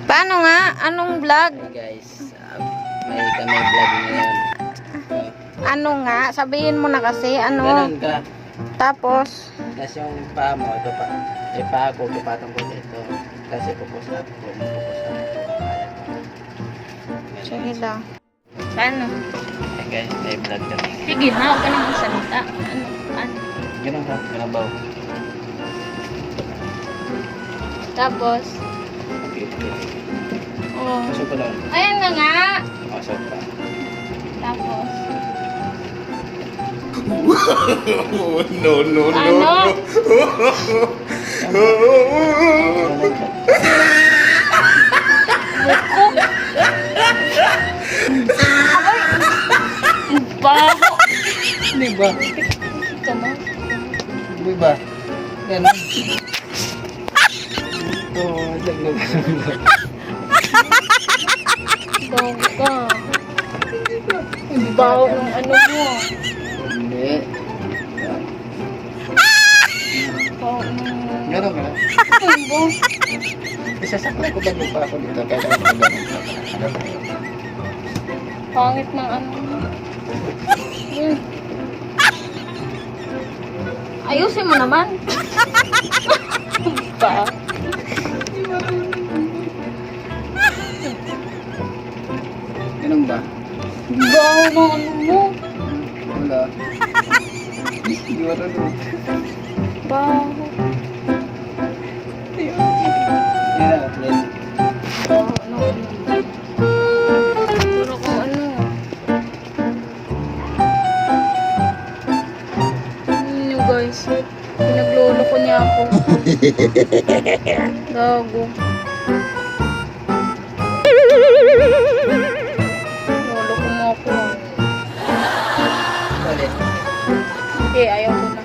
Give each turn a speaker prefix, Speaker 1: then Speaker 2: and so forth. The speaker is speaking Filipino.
Speaker 1: Paano nga? Anong vlog?
Speaker 2: Hey guys, may kami vlog ngayon.
Speaker 1: Ano nga? Sabihin mo na kasi. Ano?
Speaker 2: Ganon ka.
Speaker 1: Tapos,
Speaker 2: Tapos yung paa mo, ito pa. Yung paa ko, pipatong ko dito. Kasi pupus na ako. Pupus na ako.
Speaker 1: sige lang. Paano?
Speaker 2: Hey guys, may vlog kami.
Speaker 1: Sige na, huwag ka na magsalita. Ano?
Speaker 2: Ganon ka, ganabaw.
Speaker 1: Tapos,
Speaker 2: Okay, okay.
Speaker 1: oh.
Speaker 2: Pasok ko lang.
Speaker 1: Ayan na nga.
Speaker 2: Pasok pa.
Speaker 1: Tapos,
Speaker 3: No, no, no.
Speaker 1: ano? Baho.
Speaker 2: Di ba?
Speaker 1: Ito mo.
Speaker 2: Di ba? Ganon. Ito, dagdag.
Speaker 1: Baho ka. Baho ng ano mo.
Speaker 2: Hindi.
Speaker 1: Baho ng...
Speaker 2: Ganon ka.
Speaker 1: Ano ba?
Speaker 2: Isasakla ko ba yung pa ako dito? Kaya
Speaker 1: Pangit ng ano mo. Ayusin mo naman. Ba?
Speaker 2: Ganon ba?
Speaker 1: Baho ng ano mo.
Speaker 2: Wala. Hindi wala doon.
Speaker 1: Baho.
Speaker 2: Hindi na, friend.
Speaker 1: Baho ng ano mo. Puro kung ano. Ano guys? Pinagloloko niya ako. Gago. Loloko mo ako.
Speaker 2: Ulit.
Speaker 1: Okay, ayaw ko na.